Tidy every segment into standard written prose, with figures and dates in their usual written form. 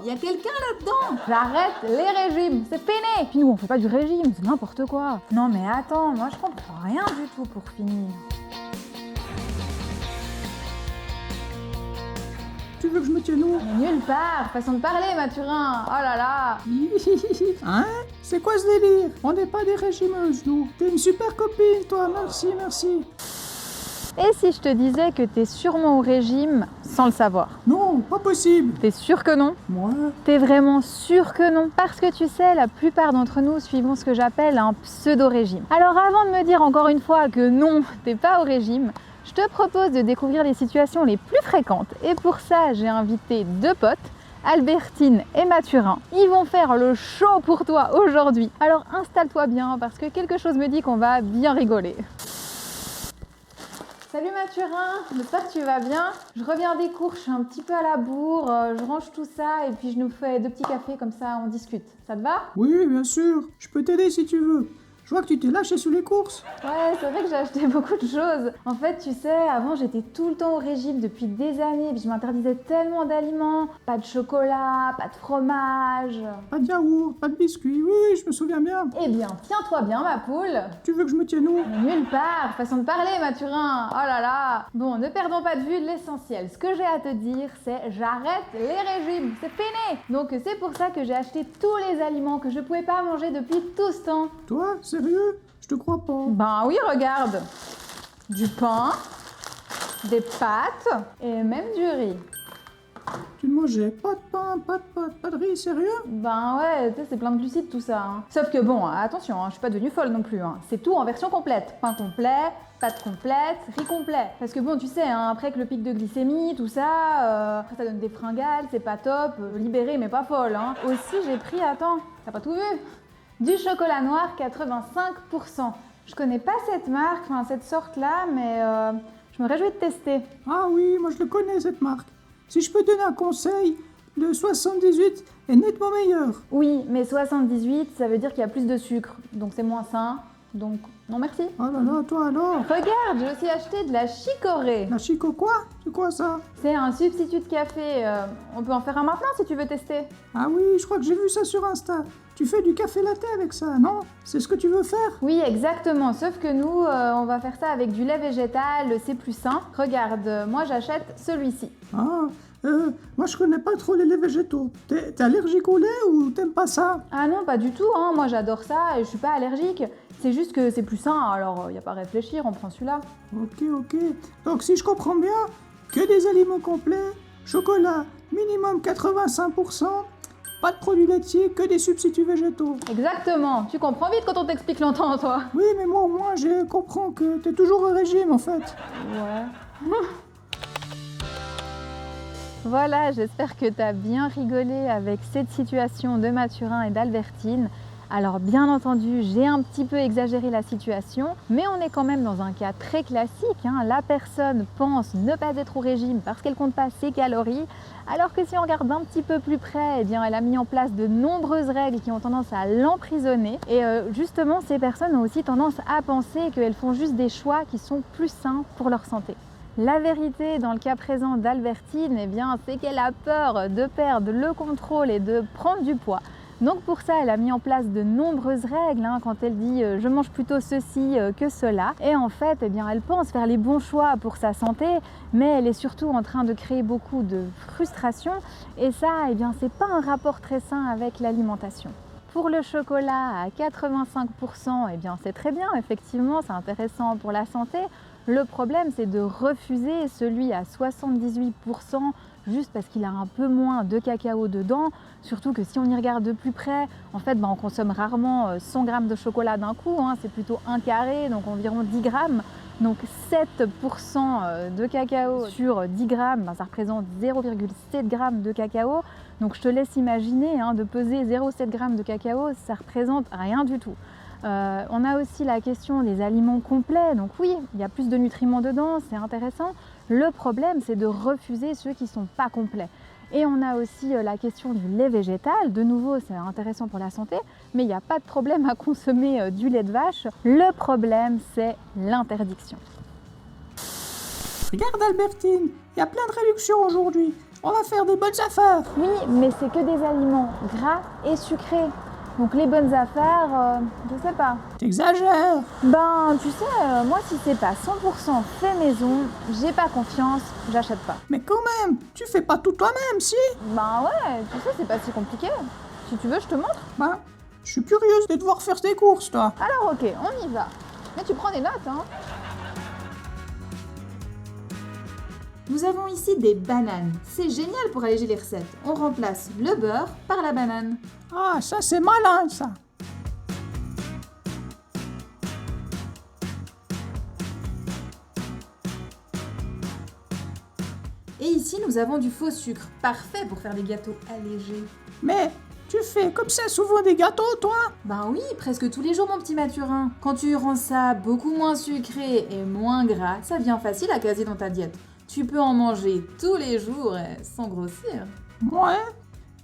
il y a quelqu'un là-dedans. J'arrête les régimes, c'est péné. Puis nous, on fait pas du régime, c'est n'importe quoi. Non mais attends, moi je comprends rien du tout pour finir. Tu veux que je me tienne où? Mais nulle part, façon de parler, Mathurin. Oh là là. Hein? C'est quoi ce délire? On n'est pas des régimeuses, nous. T'es une super copine, toi. Merci, merci. Et si je te disais que t'es sûrement au régime sans le savoir? Non, pas possible. T'es sûr que non? Moi? T'es vraiment sûr que non? Parce que tu sais, la plupart d'entre nous suivons ce que j'appelle un pseudo-régime. Alors avant de me dire encore une fois que non, t'es pas au régime, je te propose de découvrir les situations les plus fréquentes. Et pour ça, j'ai invité deux potes, Albertine et Mathurin. Ils vont faire le show pour toi aujourd'hui. Alors installe-toi bien parce que quelque chose me dit qu'on va bien rigoler. Salut Mathurin, j'espère que tu vas bien. Je reviens des cours, je suis un petit peu à la bourre, je range tout ça et puis je nous fais 2 petits cafés comme ça on discute. Ça te va? Oui, bien sûr. Je peux t'aider si tu veux. Je vois que tu t'es lâché sous les courses. Ouais, c'est vrai que j'ai acheté beaucoup de choses. En fait, tu sais, avant j'étais tout le temps au régime depuis des années, puis je m'interdisais tellement d'aliments. Pas de chocolat, pas de fromage. Pas de yaourt, pas de biscuits. Oui, je me souviens bien. Eh bien, tiens-toi bien ma poule. Tu veux que je me tienne où? Mais nulle part, façon de parler Mathurin. Oh là là. Bon, ne perdons pas de vue l'essentiel. Ce que j'ai à te dire, c'est j'arrête les régimes. C'est péné. Donc c'est pour ça que j'ai acheté tous les aliments que je pouvais pas manger depuis tout ce temps. Toi, sérieux? Je te crois pas. Ben oui, regarde. Du pain, des pâtes et même du riz. Tu ne mangeais pas de pain, pas de pâtes, pas de riz, sérieux? Ben ouais, tu sais, c'est plein de glucides tout ça. Hein. Sauf que bon, attention, je suis pas devenue folle non plus. C'est tout en version complète. Pain complet, pâtes complètes, riz complet. Parce que bon, tu sais, après avec le pic de glycémie, tout ça, après ça donne des fringales, c'est pas top. Libérée mais pas folle. Aussi, j'ai pris, attends, t'as pas tout vu? Du chocolat noir 85%. Je connais pas cette marque, enfin cette sorte-là, mais je me réjouis de tester. Ah oui, moi je le connais cette marque. Si je peux te donner un conseil, le 78 est nettement meilleur. Oui, mais 78, ça veut dire qu'il y a plus de sucre, donc c'est moins sain. Donc, non merci. Oh là là, toi alors? Regarde, j'ai aussi acheté de la chicorée. La chico quoi? C'est quoi ça? C'est un substitut de café. On peut en faire un maintenant si tu veux tester. Ah oui, je crois que j'ai vu ça sur Insta. Tu fais du café latte avec ça, non? C'est ce que tu veux faire? Oui, exactement. Sauf que nous, on va faire ça avec du lait végétal, c'est plus sain. Regarde, moi j'achète celui-ci. Ah, moi je connais pas trop les laits végétaux. T'es allergique au lait ou t'aimes pas ça? Ah non, pas du tout. Moi j'adore ça et je suis pas allergique. C'est juste que c'est plus sain, alors il n'y a pas à réfléchir, on prend celui-là. Ok. Donc si je comprends bien, que des aliments complets, chocolat minimum 85%, pas de produits laitiers, que des substituts végétaux. Exactement. Tu comprends vite quand on t'explique longtemps, toi. Oui, mais moi au moins je comprends que t'es toujours au régime en fait. Ouais. Voilà, j'espère que tu as bien rigolé avec cette situation de Mathurin et d'Albertine. Alors bien entendu, j'ai un petit peu exagéré la situation, mais on est quand même dans un cas très classique. La personne pense ne pas être au régime parce qu'elle compte pas ses calories, alors que si on regarde un petit peu plus près, eh bien, elle a mis en place de nombreuses règles qui ont tendance à l'emprisonner. Et justement, ces personnes ont aussi tendance à penser qu'elles font juste des choix qui sont plus sains pour leur santé. La vérité dans le cas présent d'Albertine, eh bien, c'est qu'elle a peur de perdre le contrôle et de prendre du poids. Donc pour ça, elle a mis en place de nombreuses règles quand elle dit « je mange plutôt ceci que cela ». Et en fait, eh bien, elle pense faire les bons choix pour sa santé, mais elle est surtout en train de créer beaucoup de frustration. Et ça, eh bien, c'est pas un rapport très sain avec l'alimentation. Pour le chocolat à 85%, eh bien, c'est très bien, effectivement, c'est intéressant pour la santé. Le problème, c'est de refuser celui à 78% juste parce qu'il a un peu moins de cacao dedans. Surtout que si on y regarde de plus près, en fait, on consomme rarement 100 grammes de chocolat d'un coup. C'est plutôt un carré, donc environ 10 grammes. Donc 7% de cacao sur 10 grammes, ça représente 0,7 grammes de cacao. Donc je te laisse imaginer, de peser 0,7 grammes de cacao, ça représente rien du tout. On a aussi la question des aliments complets, donc oui, il y a plus de nutriments dedans, c'est intéressant. Le problème, c'est de refuser ceux qui ne sont pas complets. Et on a aussi la question du lait végétal, de nouveau c'est intéressant pour la santé, mais il n'y a pas de problème à consommer du lait de vache. Le problème, c'est l'interdiction. Regarde Albertine, il y a plein de réductions aujourd'hui. On va faire des bonnes affaires. Oui, mais c'est que des aliments gras et sucrés. Donc les bonnes affaires, je sais pas. T'exagères. Ben, tu sais, moi si c'est pas 100% fait maison, j'ai pas confiance, j'achète pas. Mais quand même, tu fais pas tout toi-même, si? Ben ouais, tu sais, c'est pas si compliqué. Si tu veux, je te montre. Ben, je suis curieuse de devoir faire tes courses, toi. Alors ok, on y va. Mais tu prends des notes, hein. Nous avons ici des bananes. C'est génial pour alléger les recettes. On remplace le beurre par la banane. Ah, ça c'est malin, ça. Et ici, nous avons du faux sucre. Parfait pour faire des gâteaux allégés. Mais tu fais comme ça souvent des gâteaux, toi? Ben oui, presque tous les jours, mon petit Mathurin. Quand tu rends ça beaucoup moins sucré et moins gras, ça devient facile à caser dans ta diète. Tu peux en manger tous les jours sans grossir. Ouais,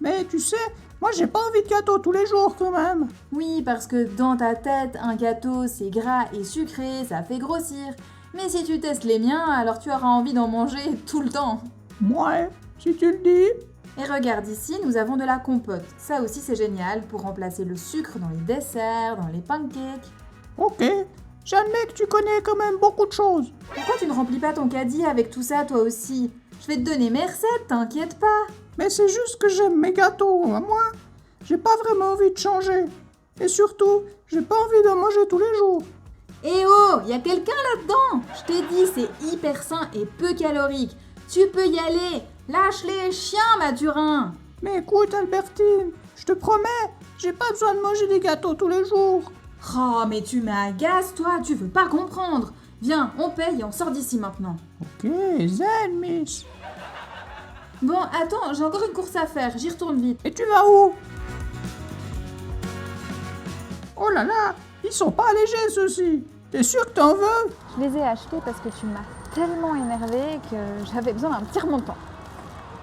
mais tu sais, moi j'ai pas envie de gâteau tous les jours quand même. Oui, parce que dans ta tête, un gâteau c'est gras et sucré, ça fait grossir. Mais si tu testes les miens, alors tu auras envie d'en manger tout le temps. Ouais, si tu le dis. Et regarde ici, nous avons de la compote. Ça aussi c'est génial pour remplacer le sucre dans les desserts, dans les pancakes. Ok, j'admets que tu connais quand même beaucoup de choses. Pourquoi tu ne remplis pas ton caddie avec tout ça toi aussi? Je vais te donner mes recettes, t'inquiète pas. Mais c'est juste que j'aime mes gâteaux, moi. J'ai pas vraiment envie de changer. Et surtout, j'ai pas envie d'en manger tous les jours. Eh oh, y a quelqu'un là-dedans? Je t'ai dit, c'est hyper sain et peu calorique. Tu peux y aller. Lâche les chiens, Mathurin. Mais écoute, Albertine, je te promets, j'ai pas besoin de manger des gâteaux tous les jours. Oh, mais tu m'agaces, toi, tu veux pas comprendre. Viens, on paye et on sort d'ici maintenant. Ok, zen, miss. Bon, attends, j'ai encore une course à faire, j'y retourne vite. Et tu vas où? Oh là là, ils sont pas allégés ceux-ci. T'es sûr que t'en veux? Je les ai achetés parce que tu m'as tellement énervée que j'avais besoin d'un petit remontant.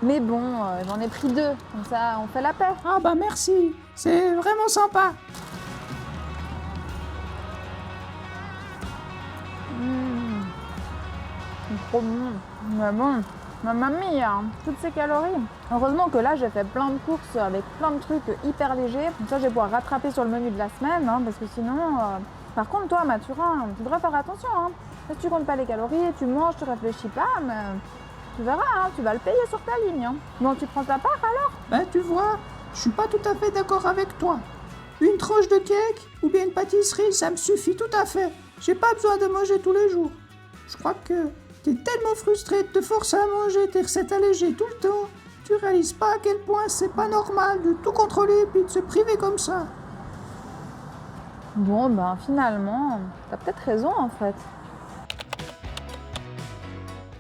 Mais bon, j'en ai pris 2, comme ça on fait la paix. Ah bah merci, c'est vraiment sympa. C'est trop bon. Mais bon, mamma mia, toutes ces calories. Heureusement que là j'ai fait plein de courses avec plein de trucs hyper légers. Comme ça je vais pouvoir rattraper sur le menu de la semaine, hein, parce que sinon... Par contre toi Mathurin, tu devrais faire attention. Hein. Si tu comptes pas les calories, tu manges, tu réfléchis pas, mais tu verras, hein, tu vas le payer sur ta ligne. Hein. Bon, tu prends ta part alors? Ben tu vois, je suis pas tout à fait d'accord avec toi. Une tranche de cake ou bien une pâtisserie, ça me suffit tout à fait. J'ai pas besoin de manger tous les jours. Je crois que t'es tellement frustré de te forcer à manger tes recettes allégées tout le temps. Tu réalises pas à quel point c'est pas normal de tout contrôler puis de se priver comme ça. Bon, ben finalement, t'as peut-être raison en fait.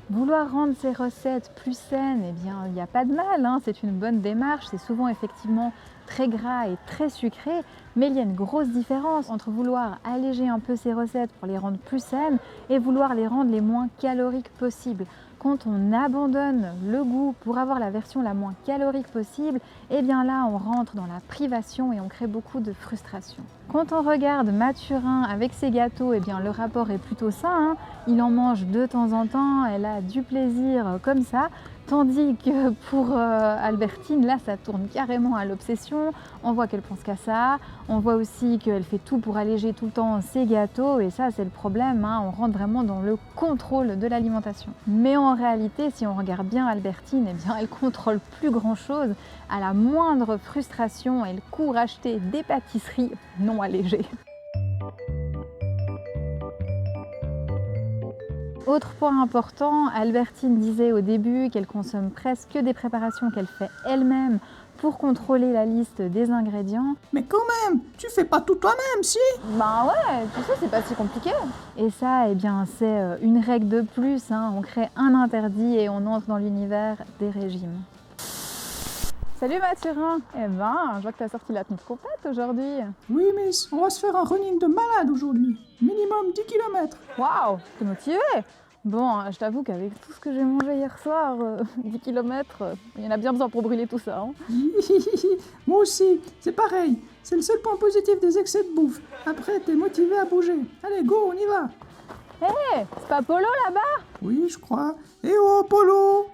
Vouloir rendre ces recettes plus saines, eh bien, il n'y a pas de mal, hein, c'est une bonne démarche. C'est souvent effectivement très gras et très sucré, mais il y a une grosse différence entre vouloir alléger un peu ces recettes pour les rendre plus saines et vouloir les rendre les moins caloriques possibles. Quand on abandonne le goût pour avoir la version la moins calorique possible, eh bien là on rentre dans la privation et on crée beaucoup de frustration. Quand on regarde Mathurin avec ses gâteaux, eh bien le rapport est plutôt sain, hein. Il en mange de temps en temps, elle a du plaisir comme ça. Tandis que pour Albertine, là, ça tourne carrément à l'obsession. On voit qu'elle pense qu'à ça. On voit aussi qu'elle fait tout pour alléger tout le temps ses gâteaux. Et ça, c'est le problème, hein. On rentre vraiment dans le contrôle de l'alimentation. Mais en réalité, si on regarde bien Albertine, eh bien, elle contrôle plus grand-chose. À la moindre frustration, elle court acheter des pâtisseries non allégées. Autre point important, Albertine disait au début qu'elle consomme presque des préparations qu'elle fait elle-même pour contrôler la liste des ingrédients. Mais quand même, tu fais pas tout toi-même, si? Ben ouais, tu sais, c'est pas si compliqué. Et ça, eh bien, c'est une règle de plus, hein. On crée un interdit et on entre dans l'univers des régimes. Salut Mathurin. Eh ben, je vois que tu as sorti la tenue de compète aujourd'hui. Oui, miss, on va se faire un running de malade aujourd'hui. Minimum 10 km. Waouh, t'es motivée. Bon, je t'avoue qu'avec tout ce que j'ai mangé hier soir, 10 km, il y en a bien besoin pour brûler tout ça. Hein. Moi aussi, c'est pareil. C'est le seul point positif des excès de bouffe. Après, t'es motivé à bouger. Allez, go, on y va. Hé, c'est pas Polo là-bas? Oui, je crois. Eh oh, Polo!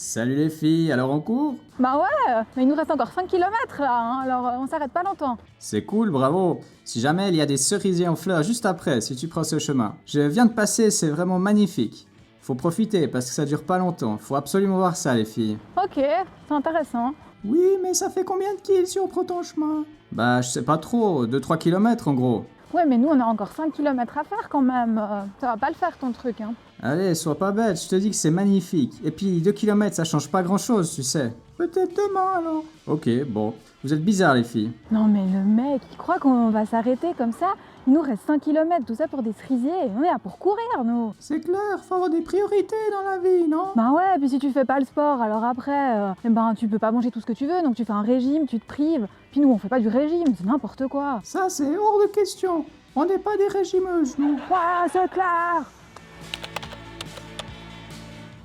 Salut les filles, alors on court? Bah ouais, mais il nous reste encore 5 km là, hein, alors on s'arrête pas longtemps. C'est cool, bravo. Si jamais il y a des cerisiers en fleurs juste après, si tu prends ce chemin. Je viens de passer, c'est vraiment magnifique. Faut profiter parce que ça dure pas longtemps. Faut absolument voir ça les filles. Ok, c'est intéressant. Oui, mais ça fait combien de kills si on prend ton chemin? Bah je sais pas trop, 2-3 kilomètres en gros. Ouais, mais nous on a encore 5 km à faire quand même. Ça va pas le faire ton truc, hein. Allez, sois pas bête, je te dis que c'est magnifique. Et puis 2 kilomètres ça change pas grand chose, tu sais. Peut-être demain alors. Ok, bon. Vous êtes bizarres les filles. Non mais le mec, il croit qu'on va s'arrêter comme ça. Il nous reste 5 km, tout ça pour des cerisiers. On est là pour courir, nous. C'est clair, faut avoir des priorités dans la vie, non? Bah ouais, puis si tu fais pas le sport, alors après, tu peux pas manger tout ce que tu veux, donc tu fais un régime, tu te prives. Puis nous, on fait pas du régime, c'est n'importe quoi. Ça, c'est hors de question. On n'est pas des régimeuses, nous. Ouais, c'est clair.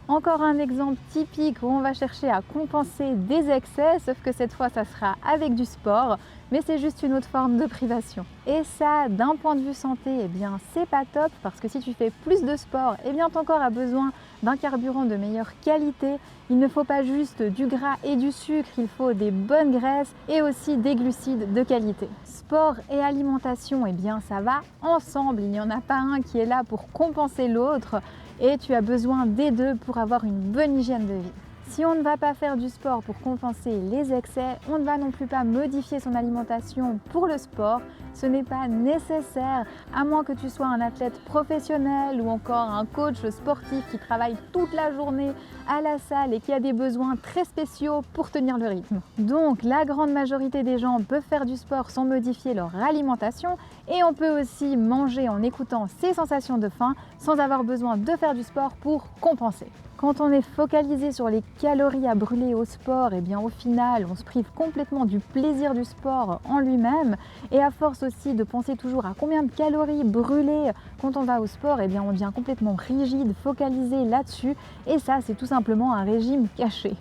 Encore un exemple typique où on va chercher à compenser des excès, sauf que cette fois ça sera avec du sport, mais c'est juste une autre forme de privation. Et ça, d'un point de vue santé, eh bien c'est pas top, parce que si tu fais plus de sport, eh bien ton corps a besoin d'un carburant de meilleure qualité. Il ne faut pas juste du gras et du sucre, il faut des bonnes graisses et aussi des glucides de qualité. Sport et alimentation, eh bien ça va ensemble, il n'y en a pas un qui est là pour compenser l'autre. Et tu as besoin des deux pour avoir une bonne hygiène de vie. Si on ne va pas faire du sport pour compenser les excès, on ne va non plus pas modifier son alimentation pour le sport. Ce n'est pas nécessaire, à moins que tu sois un athlète professionnel ou encore un coach sportif qui travaille toute la journée à la salle et qui a des besoins très spéciaux pour tenir le rythme. Donc la grande majorité des gens peuvent faire du sport sans modifier leur alimentation et on peut aussi manger en écoutant ses sensations de faim sans avoir besoin de faire du sport pour compenser. Quand on est focalisé sur les calories à brûler au sport, eh bien au final, on se prive complètement du plaisir du sport en lui-même. Et à force aussi de penser toujours à combien de calories brûler quand on va au sport, eh bien on devient complètement rigide, focalisé là-dessus. Et ça, c'est tout simplement un régime caché.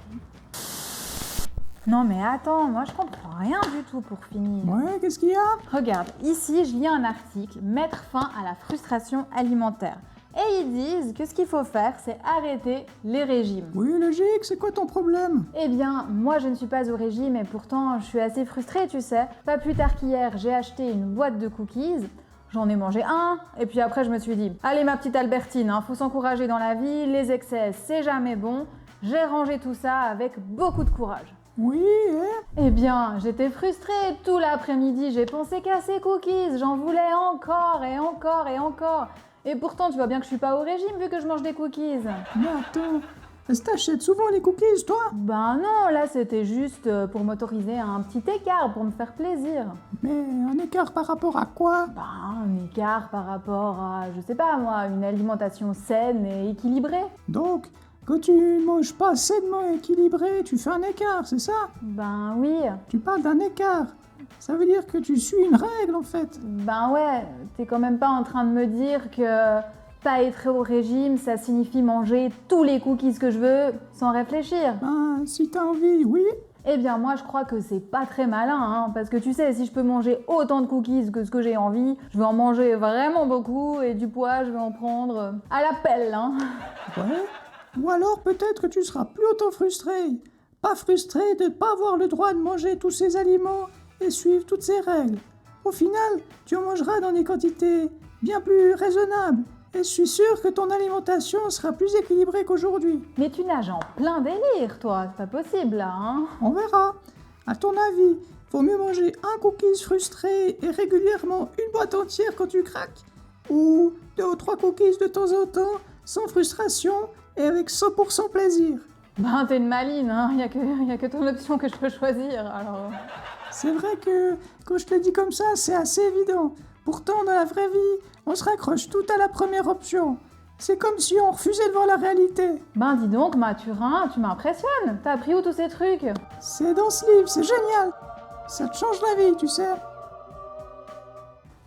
Non mais attends, moi je comprends rien du tout pour finir. Ouais, qu'est-ce qu'il y a? Regarde, ici je lis un article, Mettre fin à la frustration alimentaire. Et ils disent que ce qu'il faut faire, c'est arrêter les régimes. Oui, logique, c'est quoi ton problème? Eh bien, moi je ne suis pas au régime et pourtant je suis assez frustrée, tu sais. Pas plus tard qu'hier, j'ai acheté une boîte de cookies. J'en ai mangé un, et puis après je me suis dit, allez ma petite Albertine, faut s'encourager dans la vie, les excès c'est jamais bon. J'ai rangé tout ça avec beaucoup de courage. Oui, Eh bien, j'étais frustrée tout l'après-midi, j'ai pensé qu'à ces cookies, j'en voulais encore et encore et encore. Et pourtant, tu vois bien que je suis pas au régime vu que je mange des cookies. mais attends, est-ce que t'achètes souvent les cookies, toi? Ben non, là c'était juste pour m'autoriser à un petit écart, pour me faire plaisir. Mais un écart par rapport à quoi? Ben un écart par rapport à, je sais pas moi, une alimentation saine et équilibrée. Donc, quand tu ne manges pas sainement équilibré, tu fais un écart, c'est ça? Ben oui. Tu parles d'un écart. Ça veut dire que tu suis une règle, en fait. Ben ouais, t'es quand même pas en train de me dire que pas être au régime, ça signifie manger tous les cookies que je veux sans réfléchir. Ben, si t'as envie, oui. Eh bien moi je crois que c'est pas très malin, parce que tu sais, si je peux manger autant de cookies que ce que j'ai envie, je vais en manger vraiment beaucoup et du poids je vais en prendre à la pelle. Ouais. Ou alors peut-être que tu seras plus autant frustré. Pas frustré de ne pas avoir le droit de manger tous ces aliments et suivre toutes ces règles. Au final, tu en mangeras dans des quantités bien plus raisonnables. Et je suis sûr que ton alimentation sera plus équilibrée qu'aujourd'hui. Mais tu nages en plein délire, toi, c'est pas possible là, On verra. À ton avis, vaut mieux manger un cookies frustré et régulièrement une boîte entière quand tu craques? Ou 2 ou 3 cookies de temps en temps, sans frustration et avec 100% plaisir? Ben t'es une maline, y a que ton option que je peux choisir, alors... C'est vrai que, quand je te le dis comme ça, c'est assez évident. Pourtant, dans la vraie vie, on se raccroche tout à la première option. C'est comme si on refusait de voir la réalité. Ben dis donc, Mathurin, tu m'impressionnes. T'as appris où tous ces trucs? C'est dans ce livre, c'est génial. Ça te change la vie, tu sais.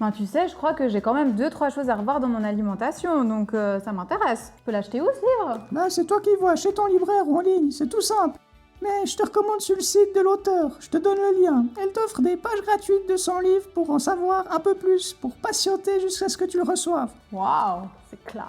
Ben tu sais, je crois que j'ai quand même 2-3 choses à revoir dans mon alimentation, donc ça m'intéresse. Je peux l'acheter où ce livre? Là, c'est toi qui vois, chez ton libraire ou en ligne, c'est tout simple. Mais je te recommande sur le site de l'auteur, je te donne le lien. Elle t'offre des pages gratuites de son livre pour en savoir un peu plus, pour patienter jusqu'à ce que tu le reçoives. Waouh, c'est classe.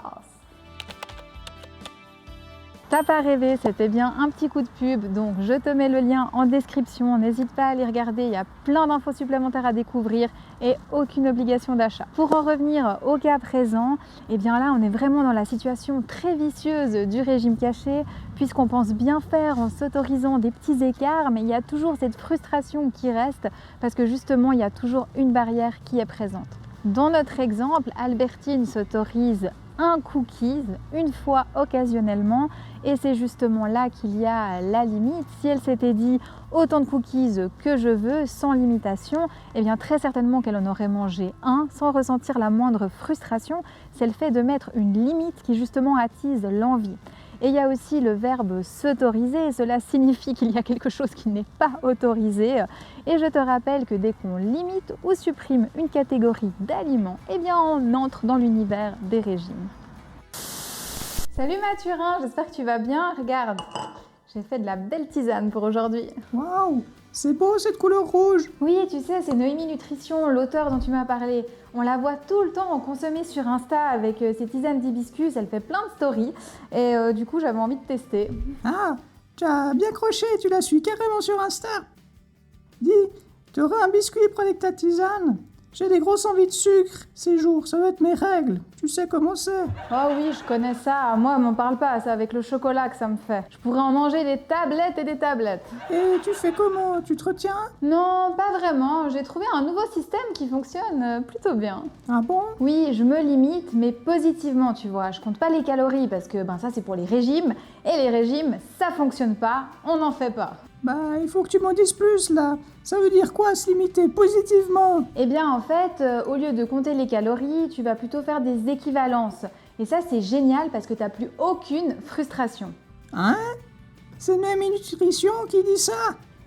T'as pas rêvé, c'était bien un petit coup de pub, donc je te mets le lien en description, n'hésite pas à aller regarder, il y a plein d'infos supplémentaires à découvrir et aucune obligation d'achat. Pour en revenir au cas présent, eh bien là on est vraiment dans la situation très vicieuse du régime caché, puisqu'on pense bien faire en s'autorisant des petits écarts, mais il y a toujours cette frustration qui reste, parce que justement il y a toujours une barrière qui est présente. Dans notre exemple, Albertine s'autorise un cookies une fois occasionnellement et c'est justement là qu'il y a la limite. Si elle s'était dit autant de cookies que je veux sans limitation, eh bien très certainement qu'elle en aurait mangé un sans ressentir la moindre frustration. C'est le fait de mettre une limite qui justement attise l'envie. Et il y a aussi le verbe s'autoriser, cela signifie qu'il y a quelque chose qui n'est pas autorisé. Et je te rappelle que dès qu'on limite ou supprime une catégorie d'aliments, eh bien on entre dans l'univers des régimes. Salut Mathurin, j'espère que tu vas bien. Regarde, j'ai fait de la belle tisane pour aujourd'hui. Waouh, c'est beau cette couleur rouge. Oui, tu sais, c'est Noémie Nutrition, l'auteur dont tu m'as parlé. On la voit tout le temps en consommer sur Insta avec ses tisanes d'hibiscus, elle fait plein de stories et du coup j'avais envie de tester. Ah, tu as bien croché, tu la suis carrément sur Insta. Dis, tu aurais un biscuit pour avec ta tisane? J'ai des grosses envies de sucre ces jours, ça va être mes règles. Tu sais comment c'est. Oh oui, je connais ça. Moi, m'en parle pas, c'est avec le chocolat que ça me fait. Je pourrais en manger des tablettes et des tablettes. Et tu fais comment? Tu te retiens? Non, pas vraiment. J'ai trouvé un nouveau système qui fonctionne plutôt bien. Ah bon? Oui, je me limite, mais positivement, tu vois. Je compte pas les calories parce que ça, c'est pour les régimes. Et les régimes, ça fonctionne pas, on n'en fait pas. Bah, il faut que tu m'en dises plus, là. Ça veut dire quoi, se limiter positivement? Eh bien, en fait, au lieu de compter les calories, tu vas plutôt faire des équivalences. Et ça, c'est génial parce que tu n'as plus aucune frustration. Hein? C'est Noémie Nutrition qui dit ça?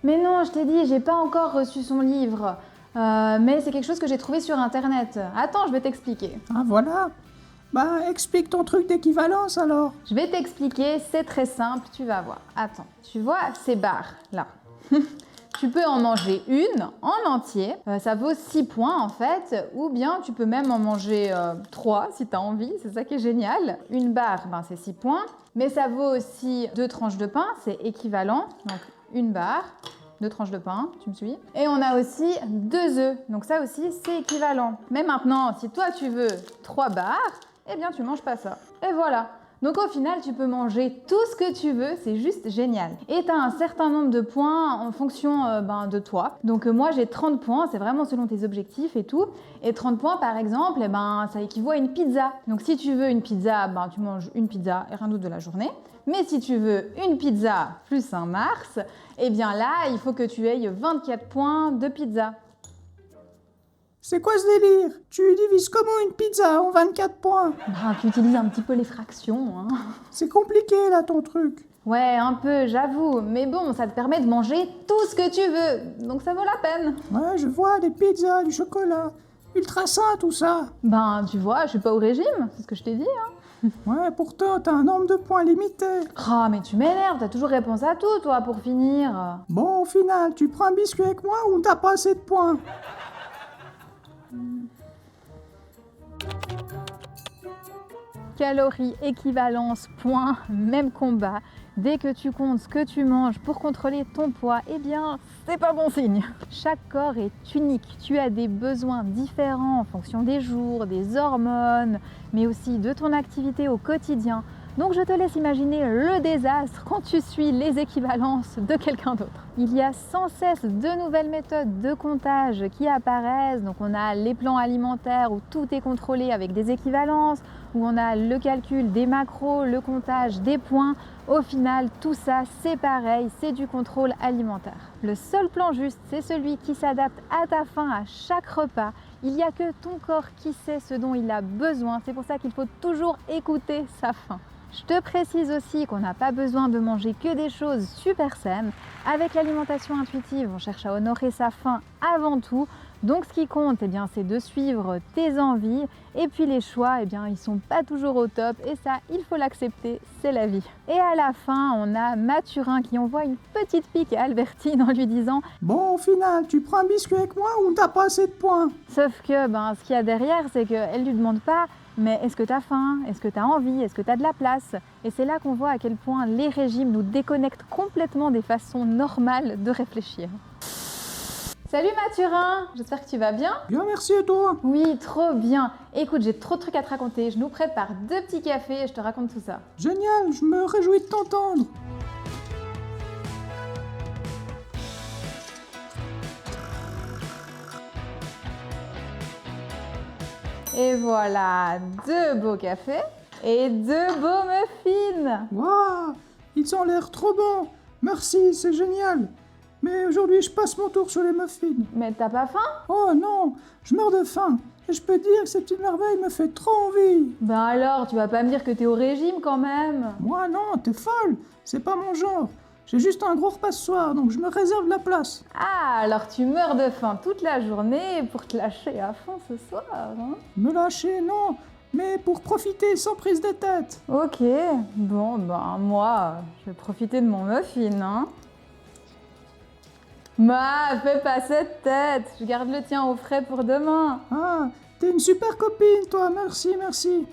Mais non, je t'ai dit, j'ai pas encore reçu son livre. Mais c'est quelque chose que j'ai trouvé sur Internet. Attends, je vais t'expliquer. Ah, voilà. Bah, explique ton truc d'équivalence, alors. Je vais t'expliquer, c'est très simple, tu vas voir. Attends, tu vois ces barres, là. Tu peux en manger une en entier, ça vaut 6 points en fait, ou bien tu peux même en manger 3 si tu as envie, c'est ça qui est génial. Une barre, c'est 6 points, mais ça vaut aussi 2 tranches de pain, c'est équivalent, donc une barre, 2 tranches de pain, tu me suis? Et on a aussi 2 œufs, donc ça aussi c'est équivalent. Mais maintenant, si toi tu veux 3 barres, eh bien tu manges pas ça. Et voilà. Donc au final, tu peux manger tout ce que tu veux, c'est juste génial. Et tu as un certain nombre de points en fonction de toi. Donc moi j'ai 30 points, c'est vraiment selon tes objectifs et tout. Et 30 points par exemple, ça équivaut à une pizza. Donc si tu veux une pizza, tu manges une pizza et rien d'autre de la journée. Mais si tu veux une pizza plus un Mars, eh bien là, il faut que tu aies 24 points de pizza. C'est quoi ce délire? Tu divises comment une pizza en 24 points? Tu utilises un petit peu les fractions, hein. C'est compliqué là ton truc. Ouais, un peu, j'avoue. Mais bon, ça te permet de manger tout ce que tu veux. Donc ça vaut la peine. Ouais, je vois, des pizzas, du chocolat. Ultra sain tout ça. Tu vois, je suis pas au régime, c'est ce que je t'ai dit, hein. Ouais, pourtant t'as un nombre de points limité. Ah, mais tu m'énerves, t'as toujours réponse à tout, toi, pour finir. Bon, au final, tu prends un biscuit avec moi ou t'as pas assez de points? Calories, équivalence, points, même combat. Dès que tu comptes ce que tu manges pour contrôler ton poids, eh bien, c'est pas bon signe. Chaque corps est unique. Tu as des besoins différents en fonction des jours, des hormones, mais aussi de ton activité au quotidien. Donc je te laisse imaginer le désastre quand tu suis les équivalences de quelqu'un d'autre. Il y a sans cesse de nouvelles méthodes de comptage qui apparaissent. Donc on a les plans alimentaires où tout est contrôlé avec des équivalences, où on a le calcul des macros, le comptage des points. Au final, tout ça, c'est pareil, c'est du contrôle alimentaire. Le seul plan juste, c'est celui qui s'adapte à ta faim à chaque repas. Il n'y a que ton corps qui sait ce dont il a besoin. C'est pour ça qu'il faut toujours écouter sa faim. Je te précise aussi qu'on n'a pas besoin de manger que des choses super saines. Avec l'alimentation intuitive, on cherche à honorer sa faim avant tout. Donc ce qui compte, c'est de suivre tes envies. Et puis les choix, ils sont pas toujours au top. Et ça, il faut l'accepter, c'est la vie. Et à la fin, on a Mathurin qui envoie une petite pique à Albertine en lui disant « Bon, au final, tu prends un biscuit avec moi ou t'as pas assez de points ?» Sauf que ce qu'il y a derrière, c'est qu'elle lui demande pas « Mais est-ce que tu as faim? Est-ce que tu as envie? Est-ce que tu as de la place? Et c'est là qu'on voit à quel point les régimes nous déconnectent complètement des façons normales de réfléchir. Salut Mathurin, j'espère que tu vas bien. Bien, merci et toi? Oui, trop bien. Écoute, j'ai trop de trucs à te raconter. Je nous prépare 2 petits cafés et je te raconte tout ça. Génial, je me réjouis de t'entendre. Et voilà, 2 beaux cafés et 2 beaux muffins. Waouh, ils ont l'air trop bons. Merci, c'est génial. Mais aujourd'hui, je passe mon tour sur les muffins. Mais t'as pas faim? Oh non, je meurs de faim. Et je peux dire que cette petite merveille me fait trop envie. Ben alors, tu vas pas me dire que t'es au régime quand même. Moi non, t'es folle. C'est pas mon genre. J'ai juste un gros repas ce soir, donc je me réserve de la place. Ah, alors tu meurs de faim toute la journée pour te lâcher à fond ce soir, hein? Me lâcher, non. Mais pour profiter sans prise de tête. Ok, bon, ben moi, je vais profiter de mon muffin, hein. Fais pas cette tête, je garde le tien au frais pour demain. Ah, t'es une super copine, toi. Merci, merci.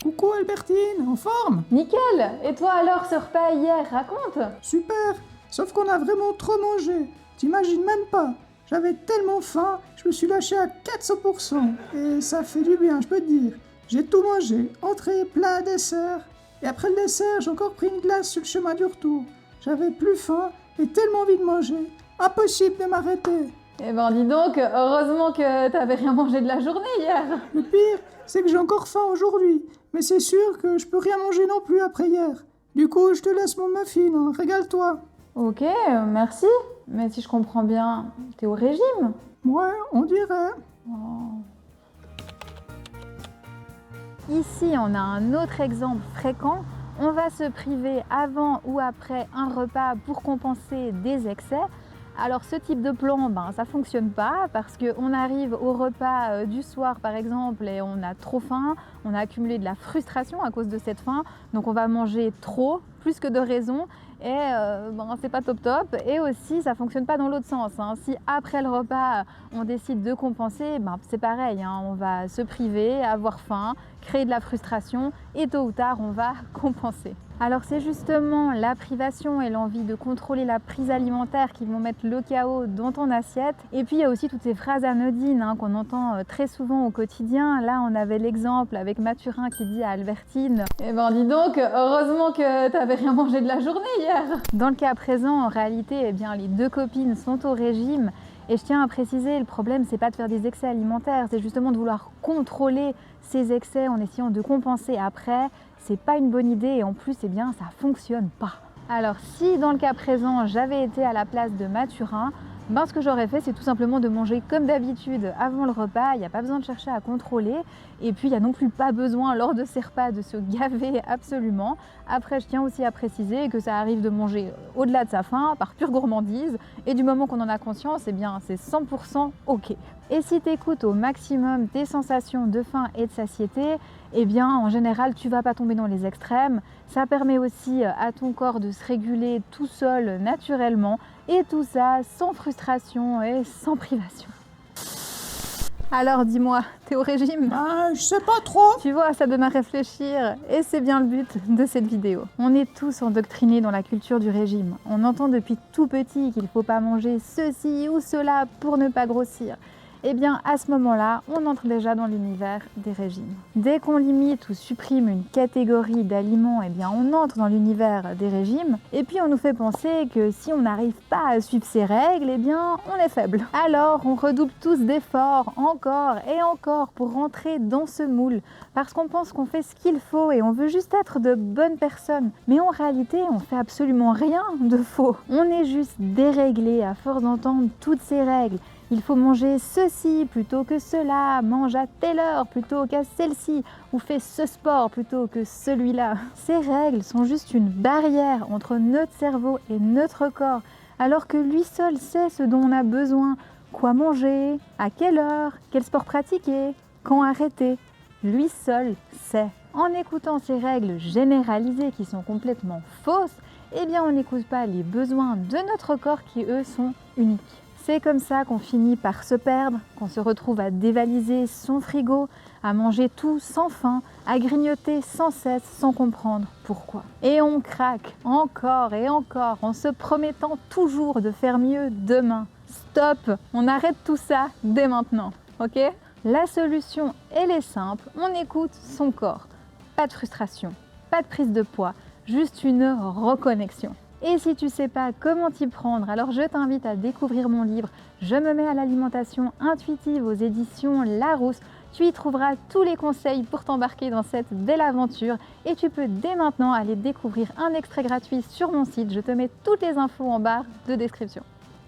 Coucou Albertine, en forme? Nickel. Et toi alors, ce repas hier, raconte. Super. Sauf qu'on a vraiment trop mangé. T'imagines même pas. J'avais tellement faim, je me suis lâché à 400%. Et ça fait du bien, je peux te dire. J'ai tout mangé. Entrée, plat, dessert. Et après le dessert, j'ai encore pris une glace sur le chemin du retour. J'avais plus faim et tellement envie de manger. Impossible de m'arrêter. Eh ben dis donc, heureusement que t'avais rien mangé de la journée hier. Le pire, c'est que j'ai encore faim aujourd'hui. Mais c'est sûr que je peux rien manger non plus après hier. Du coup, je te laisse mon muffin, hein. Régale-toi. Ok, merci. Mais si je comprends bien, t'es au régime? Ouais, on dirait. Ici, on a un autre exemple fréquent. On va se priver avant ou après un repas pour compenser des excès. Alors ce type de plan, ça fonctionne pas parce qu'on arrive au repas du soir par exemple et on a trop faim, on a accumulé de la frustration à cause de cette faim, donc on va manger trop, plus que de raison, et c'est pas top top. Et aussi ça fonctionne pas dans l'autre sens, hein. Si après le repas on décide de compenser, c'est pareil, hein. On va se priver, avoir faim, créer de la frustration et tôt ou tard on va compenser. Alors c'est justement la privation et l'envie de contrôler la prise alimentaire qui vont mettre le chaos dans ton assiette. Et puis il y a aussi toutes ces phrases anodines, hein, qu'on entend très souvent au quotidien. Là on avait l'exemple avec Mathurin qui dit à Albertine « Eh ben dis donc, heureusement que t'avais rien mangé de la journée hier !» Dans le cas présent, en réalité, les 2 copines sont au régime. Et je tiens à préciser, le problème, c'est pas de faire des excès alimentaires, c'est justement de vouloir contrôler ces excès en essayant de compenser après. C'est pas une bonne idée et en plus, ça fonctionne pas. Alors si dans le cas présent, j'avais été à la place de Mathurin, ce que j'aurais fait, c'est tout simplement de manger comme d'habitude avant le repas. Il n'y a pas besoin de chercher à contrôler. Et puis, il n'y a non plus pas besoin lors de ces repas de se gaver absolument. Après, je tiens aussi à préciser que ça arrive de manger au-delà de sa faim, par pure gourmandise. Et du moment qu'on en a conscience, c'est 100% OK. Et si tu écoutes au maximum tes sensations de faim et de satiété, en général, tu ne vas pas tomber dans les extrêmes. Ça permet aussi à ton corps de se réguler tout seul, naturellement. Et tout ça sans frustration et sans privation. Alors dis-moi, t'es au régime? Je sais pas trop. Tu vois, ça donne à réfléchir et c'est bien le but de cette vidéo. On est tous endoctrinés dans la culture du régime. On entend depuis tout petit qu'il ne faut pas manger ceci ou cela pour ne pas grossir. À ce moment-là, on entre déjà dans l'univers des régimes. Dès qu'on limite ou supprime une catégorie d'aliments, on entre dans l'univers des régimes. Et puis on nous fait penser que si on n'arrive pas à suivre ces règles, on est faible. Alors on redouble tous d'efforts, encore et encore, pour rentrer dans ce moule. Parce qu'on pense qu'on fait ce qu'il faut et on veut juste être de bonnes personnes. Mais en réalité, on fait absolument rien de faux. On est juste déréglé à force d'entendre toutes ces règles. Il faut manger ceci plutôt que cela, mange à telle heure plutôt qu'à celle-ci, ou fais ce sport plutôt que celui-là. Ces règles sont juste une barrière entre notre cerveau et notre corps, alors que lui seul sait ce dont on a besoin, quoi manger, à quelle heure, quel sport pratiquer, quand arrêter. Lui seul sait. En écoutant ces règles généralisées qui sont complètement fausses, on n'écoute pas les besoins de notre corps qui, eux, sont uniques. C'est comme ça qu'on finit par se perdre, qu'on se retrouve à dévaliser son frigo, à manger tout sans faim, à grignoter sans cesse, sans comprendre pourquoi. Et on craque encore et encore en se promettant toujours de faire mieux demain. Stop, on arrête tout ça dès maintenant, ok? La solution, elle est simple, on écoute son corps. Pas de frustration, pas de prise de poids, juste une reconnexion. Et si tu ne sais pas comment t'y prendre, alors je t'invite à découvrir mon livre « Je me mets à l'alimentation intuitive » aux éditions Larousse. Tu y trouveras tous les conseils pour t'embarquer dans cette belle aventure et tu peux dès maintenant aller découvrir un extrait gratuit sur mon site. Je te mets toutes les infos en barre de description.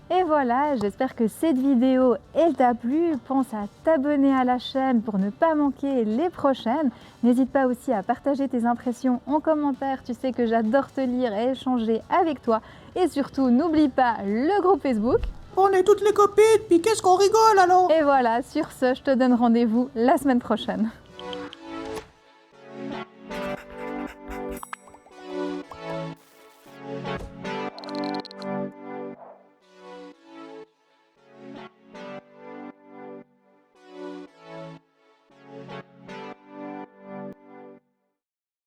Et voilà, j'espère que cette vidéo elle t'a plu. Pense à t'abonner à la chaîne pour ne pas manquer les prochaines. N'hésite pas aussi à partager tes impressions en commentaire. Tu sais que j'adore te lire et échanger avec toi. Et surtout, n'oublie pas le groupe Facebook. On est toutes les copines, puis qu'est-ce qu'on rigole alors? Et voilà, sur ce, je te donne rendez-vous la semaine prochaine.